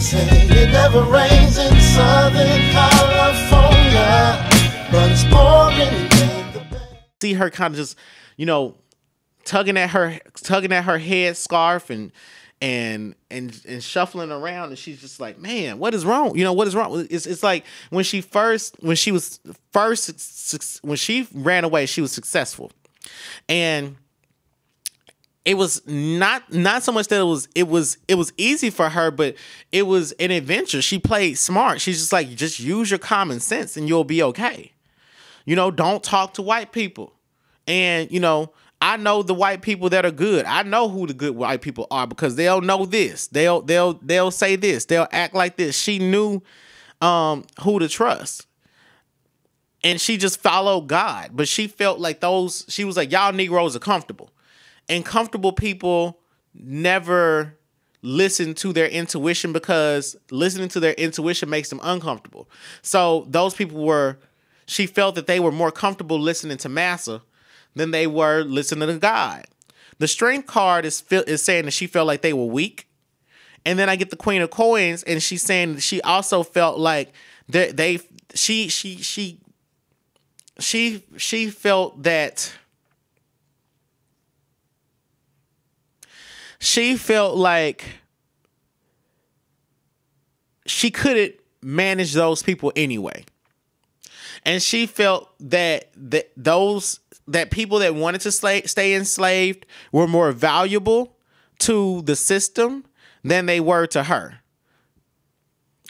say it never rains in Southern California, but it's pouring in the Bay. See her kind of just, you know, tugging at her head scarf and shuffling around, and she's just like, man, what is wrong? You know, what is wrong? It's like when she ran away, she was successful, and it was not so much that it was easy for her, but it was an adventure. She played smart. She's just like, just use your common sense and you'll be okay. You know, don't talk to white people. And, you know, I know the white people that are good. I know who the good white people are because they'll know this. They'll say this. They'll act like this. She knew who to trust. And she just followed God. But she felt like she was like, y'all Negroes are comfortable. And comfortable people never listen to their intuition because listening to their intuition makes them uncomfortable. So those people she felt that they were more comfortable listening to massa than they were listening to God. The strength card is saying that she felt like they were weak. And then I get the Queen of Coins, and she's saying that she also felt like she felt that she felt like she couldn't manage those people anyway. And she felt that people that wanted to stay enslaved were more valuable to the system than they were to her.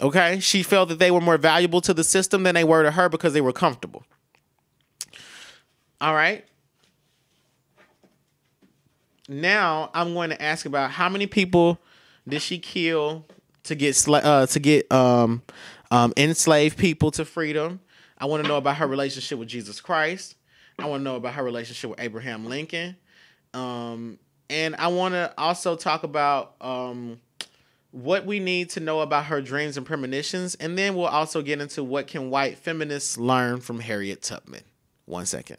Okay? She felt that they were more valuable to the system than they were to her because they were comfortable. All right? Now I'm going to ask about how many people did she kill to get enslaved people to freedom. I want to know about her relationship with Jesus Christ. I want to know about her relationship with Abraham Lincoln. And I want to also talk about what we need to know about her dreams and premonitions. And then we'll also get into what can white feminists learn from Harriet Tubman. 1 second.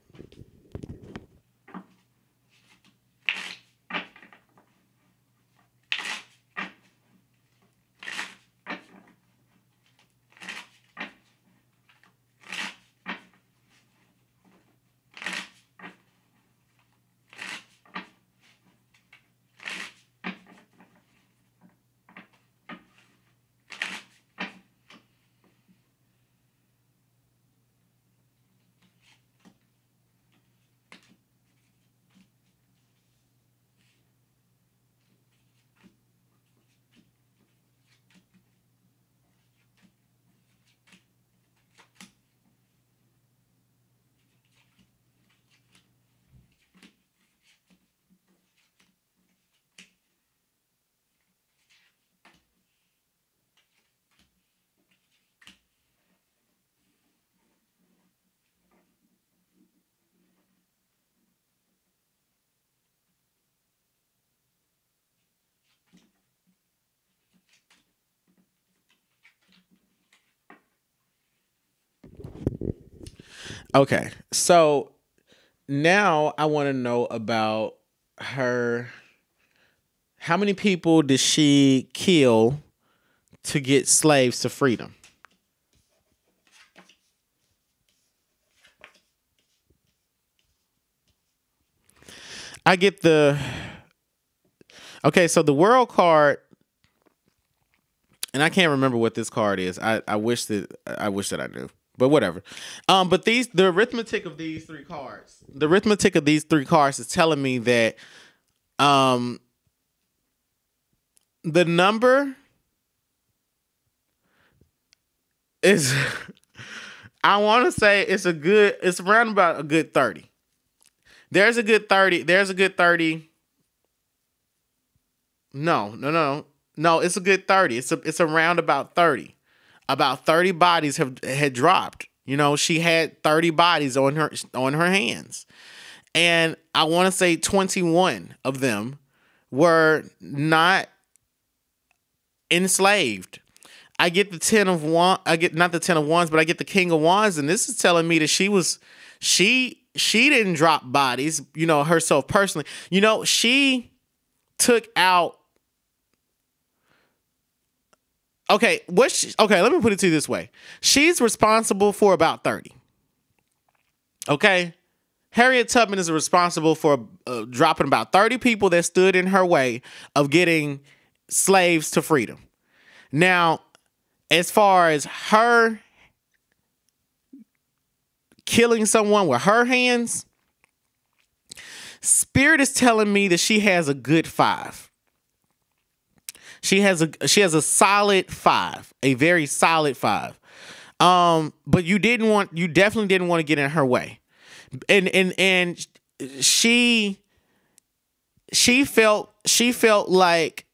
Okay, so now I want to know about her. How many people did she kill to get slaves to freedom? I get the... Okay, so the world card, and I can't remember what this card is. I wish that I knew. But whatever. But the arithmetic of these three cards. The arithmetic of these three cards is telling me that the number is I want to say it's around about a good 30. There's a good 30. There's a good 30. No, it's a good 30. It's around about 30. About 30 bodies had dropped. You know, she had 30 bodies on her hands. And I want to say 21 of them were not enslaved. I get the 10 of wands. I get not the 10 of wands, but I get the king of wands. And this is telling me that she didn't drop bodies, you know, herself personally. You know, she took out... okay, okay, let me put it to you this way. She's responsible for about 30. Okay? Harriet Tubman is responsible for dropping about 30 people that stood in her way of getting slaves to freedom. Now, as far as her killing someone with her hands, Spirit is telling me that she has a good 5. She has a solid 5, a very solid 5. But you definitely didn't want to get in her way. And she felt like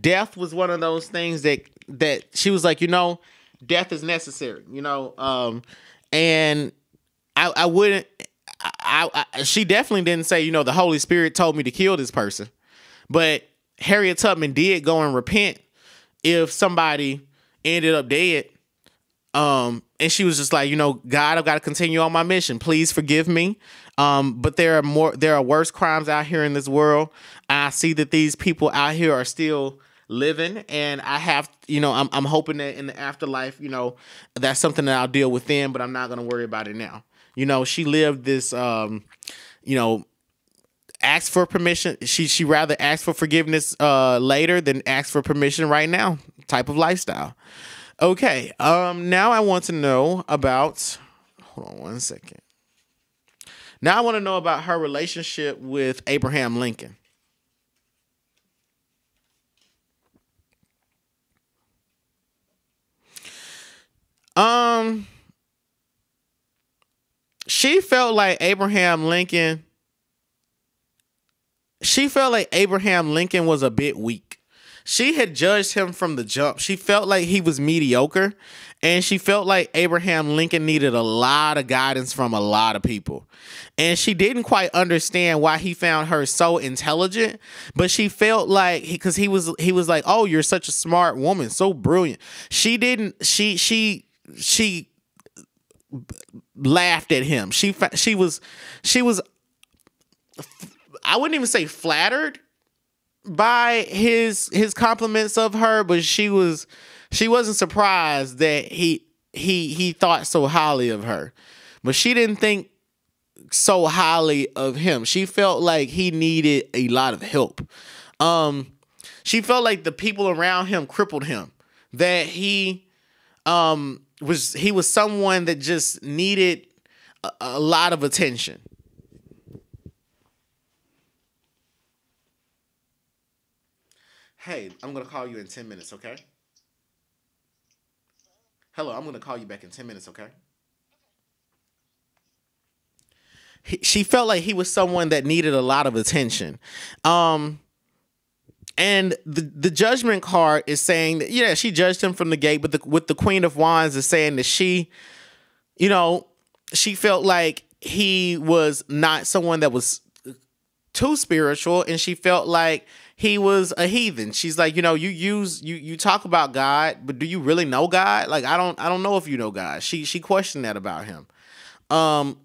death was one of those things that she was like, death is necessary, and I wouldn't, she definitely didn't say, the Holy Spirit told me to kill this person. But Harriet Tubman did go and repent if somebody ended up dead. And she was just like, God, I've got to continue on my mission. Please forgive me. But there are worse crimes out here in this world. I see that these people out here are still living, and I have, I'm hoping that in the afterlife, that's something that I'll deal with then, but I'm not going to worry about it now. She lived this, ask for permission. She rather ask for forgiveness later than ask for permission right now type of lifestyle. Okay. Now I want to know about, hold on one second. Now I want to know about her relationship with Abraham Lincoln. She felt like Abraham Lincoln was a bit weak. She had judged him from the jump. She felt like he was mediocre, and she felt like Abraham Lincoln needed a lot of guidance from a lot of people. And she didn't quite understand why he found her so intelligent, but she felt like because he was like, "Oh, you're such a smart woman, so brilliant." She laughed at him. She was I wouldn't even say flattered by his compliments of her, but she wasn't surprised that he thought so highly of her. But she didn't think so highly of him. She felt like he needed a lot of help. She felt like the people around him crippled him. That he was someone that just needed a lot of attention. Hey, I'm going to call you in 10 minutes, okay? Hello, I'm going to call you back in 10 minutes, okay? She felt like he was someone that needed a lot of attention. And the judgment card is saying that, yeah, she judged him from the gate, but with the Queen of Wands is saying that she felt like he was not someone that was too spiritual, and she felt like he was a heathen. She's like, you talk about God, but do you really know God? Like, I don't know if you know God. She questioned that about him. And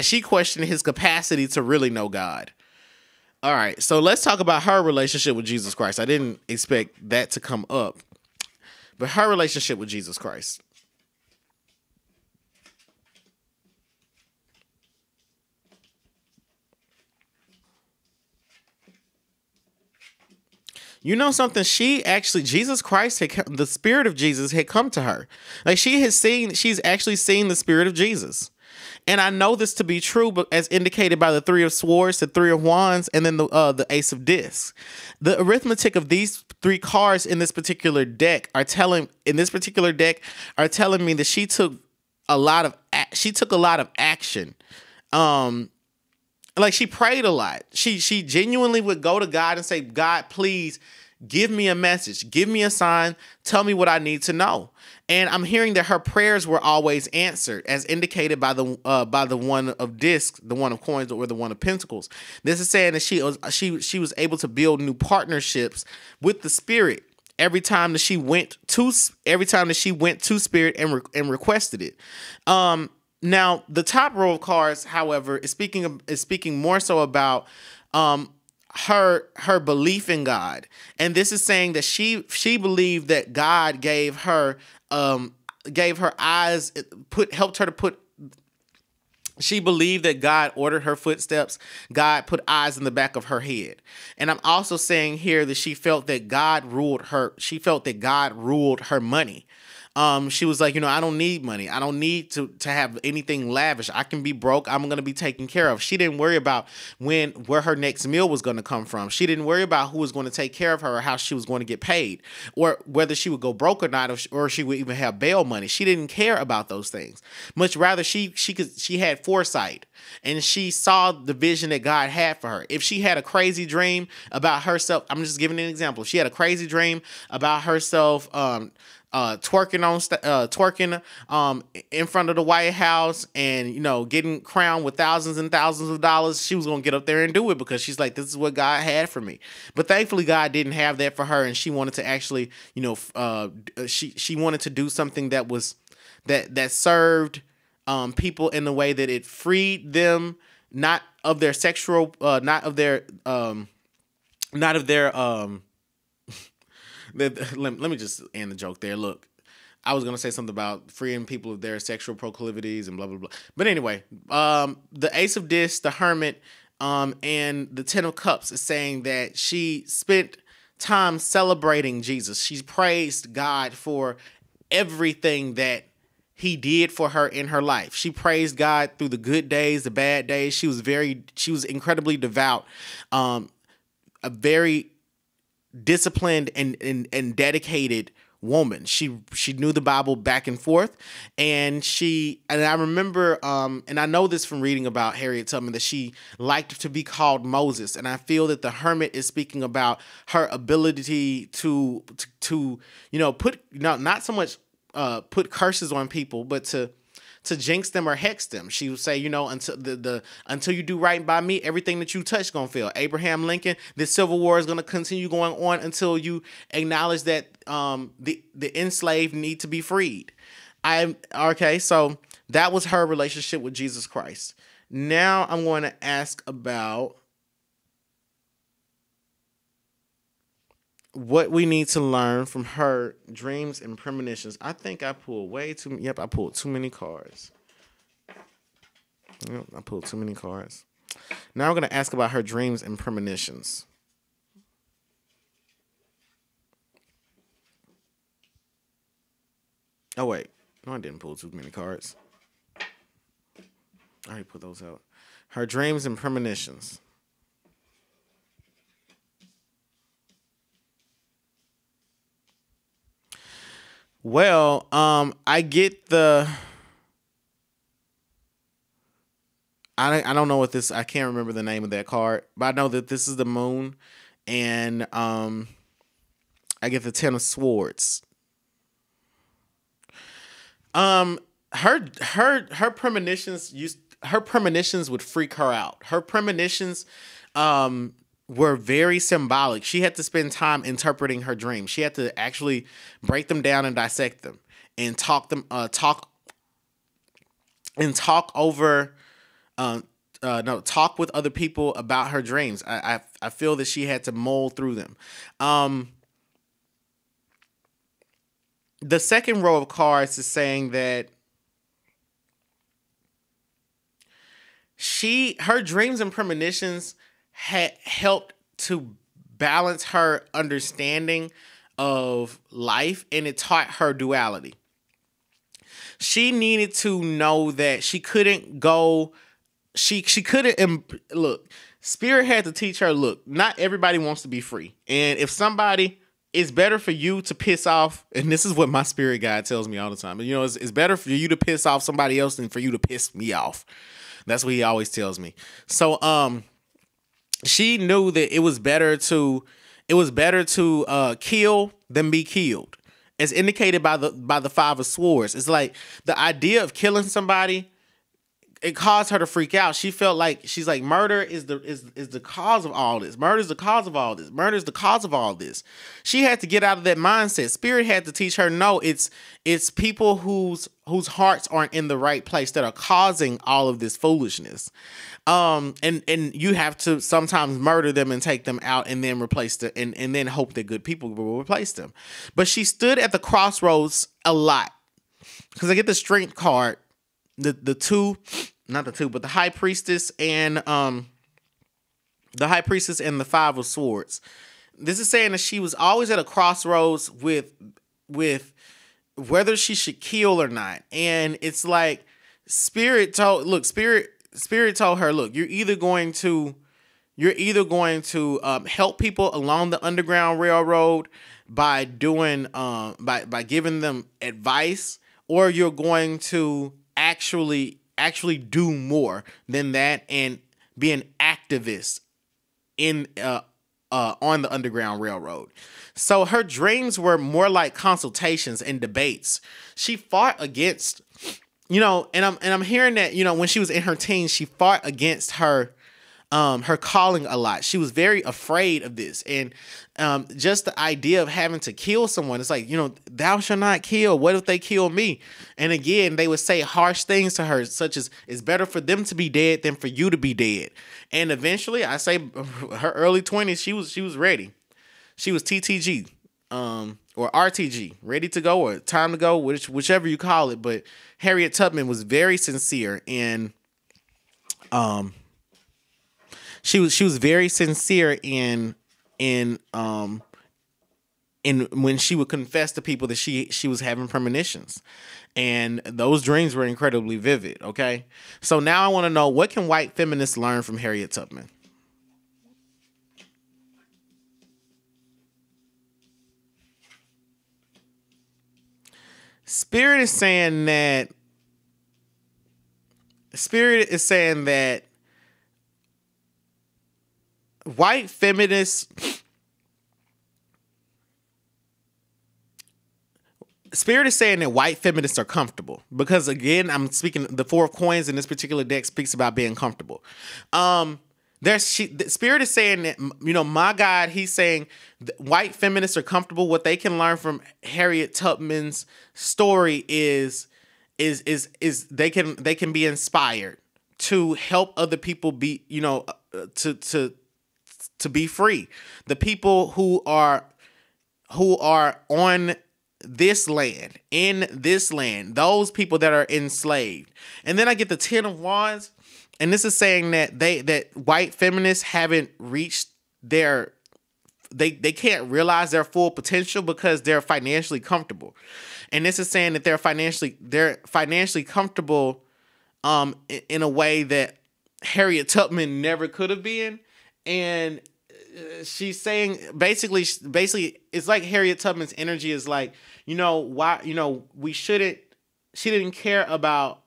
she questioned his capacity to really know God. All right, so let's talk about her relationship with Jesus Christ. I didn't expect that to come up, but her relationship with Jesus Christ. You know something? Jesus Christ, the Spirit of Jesus had come to her. Like she's actually seen the Spirit of Jesus. And I know this to be true, but as indicated by the 3 of Swords, the 3 of Wands, and then the Ace of Discs. The arithmetic of these 3 cards in this particular deck are telling me that she took a lot of action. Like she prayed a lot. She genuinely would go to God and say, God, please give me a message, give me a sign, tell me what I need to know. And I'm hearing that her prayers were always answered, as indicated by the one of discs, the one of coins, or the one of pentacles. This is saying that she was able to build new partnerships with the Spirit every time that she went to Spirit and requested it. Now, the top row of cards, however, is speaking more so about her belief in God. And this is saying that she believed that God gave her eyes, helped her to put. She believed that God ordered her footsteps. God put eyes in the back of her head. And I'm also saying here that she felt that God ruled her. She felt that God ruled her money. She was like, I don't need money. I don't need to have anything lavish. I can be broke. I'm going to be taken care of. She didn't worry about where her next meal was going to come from. She didn't worry about who was going to take care of her or how she was going to get paid or whether she would go broke or not, or she would even have bail money. She didn't care about those things. Much rather, she had foresight and she saw the vision that God had for her. If she had a crazy dream about herself, I'm just giving an example. If she had a crazy dream about herself, twerking in front of the White House and getting crowned with thousands and thousands of dollars, she was gonna get up there and do it because she's like, this is what God had for me. But thankfully God didn't have that for her, and she wanted to actually she wanted to do something that was that served people in the way that it freed them, not of their sexual not of their let me just end the joke there. Look, I was going to say something about freeing people of their sexual proclivities and blah, blah, blah. But anyway, the Ace of Discs, the Hermit, and the Ten of Cups is saying that she spent time celebrating Jesus. She praised God for everything that he did for her in her life. She praised God through the good days, the bad days. She was incredibly devout, a very disciplined and dedicated woman. She knew the Bible back and forth, and I remember and I know this from reading about Harriet Tubman, that she liked to be called Moses, and I feel that the Hermit is speaking about her ability to put not so much put curses on people, but to jinx them or hex them. She would say, until you do right by me, everything that you touch gonna fail. Abraham Lincoln, this Civil War is gonna continue going on until you acknowledge that the enslaved need to be freed. So that was her relationship with Jesus Christ. Now I'm going to ask about what we need to learn from her dreams and premonitions. I think I pulled I pulled too many cards. Yep, I pulled too many cards. Now I'm going to ask about her dreams and premonitions. Oh, wait. No, I didn't pull too many cards. I already put those out. Her dreams and premonitions. Well, I get I don't know what this, I can't remember the name of that card, but I know that this is the moon, and I get the Ten of Swords. Her premonitions would freak her out. Her premonitions were very symbolic. She had to spend time interpreting her dreams. She had to actually break them down and dissect them and talk with other people about her dreams. I feel that she had to mull through them. The second row of cards is saying that her dreams and premonitions had helped to balance her understanding of life, and it taught her duality. She needed to know that she couldn't go, she couldn't, look, Spirit had to teach her, look, not everybody wants to be free. And if somebody, it's better for you to piss off, and this is what my spirit guide tells me all the time, it's better for you to piss off somebody else than for you to piss me off. That's what he always tells me. So, she knew that it was better to kill than be killed, as indicated by the Five of Swords. It's like the idea of killing somebody it caused her to freak out. She felt like she's like, murder is the cause of all this. Murder is the cause of all this. Murder is the cause of all this. She had to get out of that mindset. Spirit had to teach her, no, it's people whose hearts aren't in the right place that are causing all of this foolishness. And you have to sometimes murder them and take them out and then replace them and then hope that good people will replace them. But she stood at the crossroads a lot. Because I get the strength card, the high priestess and the five of swords. This is saying that she was always at a crossroads with whether she should kill or not. And it's like Spirit told her, look, you're either going to help people along the Underground Railroad by doing by giving them advice, or you're going to actually do more than that and be an activist in on the Underground Railroad. So her dreams were more like consultations and debates. She fought against, and I'm hearing that, when she was in her teens, she fought against her calling a lot. She was very afraid of this. And just the idea of having to kill someone, it's like, thou shalt not kill. What if they kill me? And again, they would say harsh things to her, such as, it's better for them to be dead than for you to be dead. And eventually, I say her early 20s, she was ready. She was TTG or RTG, ready to go or time to go, whichever you call it. But Harriet Tubman was very sincere in she was very sincere in when she would confess to people that she was having premonitions, and those dreams were incredibly vivid. Okay, so now I want to know, what can white feminists learn from Harriet Tubman? Spirit is saying that white feminists, Spirit is saying that white feminists are comfortable, because again, I'm speaking, the Four of Coins in this particular deck speaks about being comfortable. Spirit is saying that, my God, he's saying white feminists are comfortable. What they can learn from Harriet Tubman's story is they can be inspired to help other people be, to be free. The people who are on this land, in this land, those people that are enslaved. And then I get the 10 of Wands, and this is saying that white feminists haven't reached they can't realize their full potential because they're financially comfortable. And this is saying that they're financially comfortable in a way that Harriet Tubman never could have been. And she's saying basically it's like Harriet Tubman's energy is like, we shouldn't, she didn't care about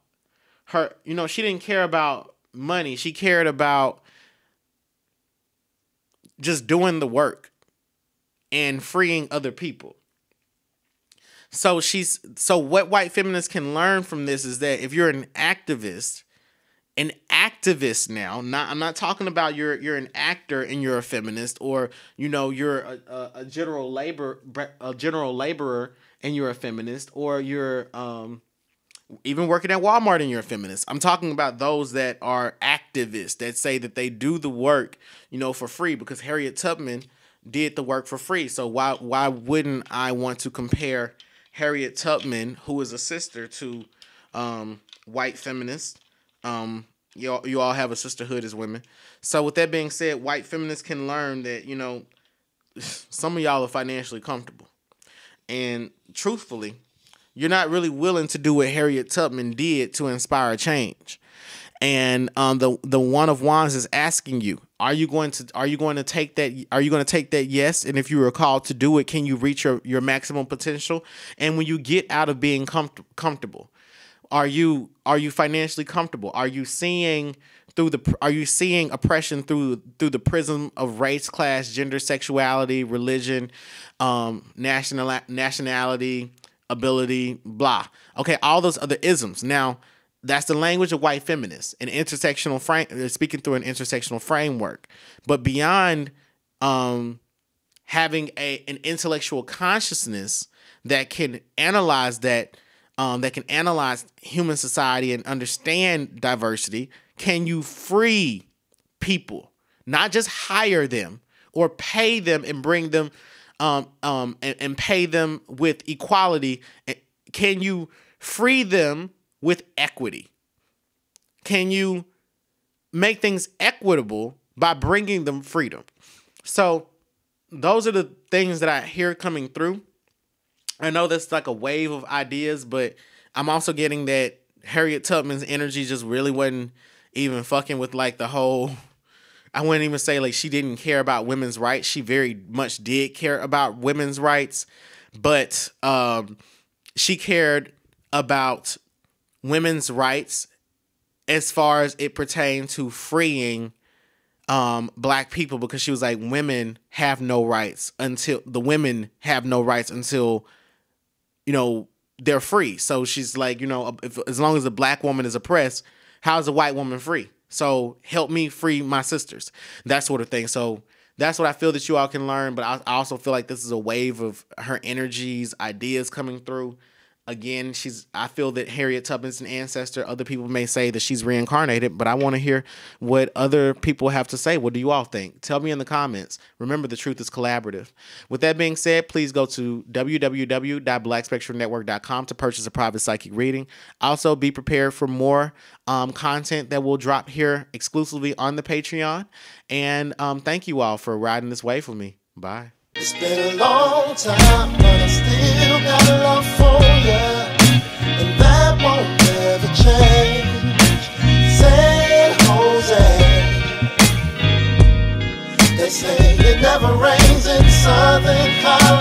her, she didn't care about money. She cared about just doing the work and freeing other people. So what white feminists can learn from this is that if you're an activist now, I'm not talking about you're an actor and you're a feminist, or you're a general laborer and you're a feminist, or you're even working at Walmart and you're a feminist. I'm talking about those that are activists, that say that they do the work, for free, because Harriet Tubman did the work for free. So why wouldn't I want to compare Harriet Tubman, who is a sister to white feminists? You all have a sisterhood as women. So with that being said, white feminists can learn that, some of y'all are financially comfortable. And truthfully, you're not really willing to do what Harriet Tubman did to inspire change. And the One of Wands is asking you, are you going to take that yes? And if you were called to do it, can you reach your maximum potential? And when you get out of being comfortable, are you financially comfortable? Are you seeing oppression through the prism of race, class, gender, sexuality, religion, nationality, ability, blah? Okay, all those other isms. Now, That's the language of white feminists, an intersectional frame. They're speaking through an intersectional framework. But beyond having an intellectual consciousness that can analyze that can analyze human society and understand diversity, can you free people, not just hire them or pay them and bring them and pay them with equality? Can you free them with equity? Can you make things equitable by bringing them freedom? So those are the things that I hear coming through. I know that's like a wave of ideas, but I'm also getting that Harriet Tubman's energy just really wasn't even fucking with like the whole, I wouldn't even say like she didn't care about women's rights. She very much did care about women's rights, but she cared about women's rights as far as it pertained to freeing black people, because she was like, women have no rights until they're free. So she's like, as long as a black woman is oppressed, how is a white woman free? So help me free my sisters, that sort of thing. So that's what I feel that you all can learn. But I also feel like this is a wave of her energies, ideas coming through. Again, I feel that Harriet Tubman's an ancestor. Other people may say that she's reincarnated, but I want to hear what other people have to say. What do you all think? Tell me in the comments. Remember, the truth is collaborative. With that being said, please go to www.blackspectrumnetwork.com to purchase a private psychic reading. Also, be prepared for more content that will drop here exclusively on the Patreon. And thank you all for riding this wave with me. Bye. It's been a long time, but I still got love for ya, and that won't ever change. San Jose, they say it never rains in Southern California.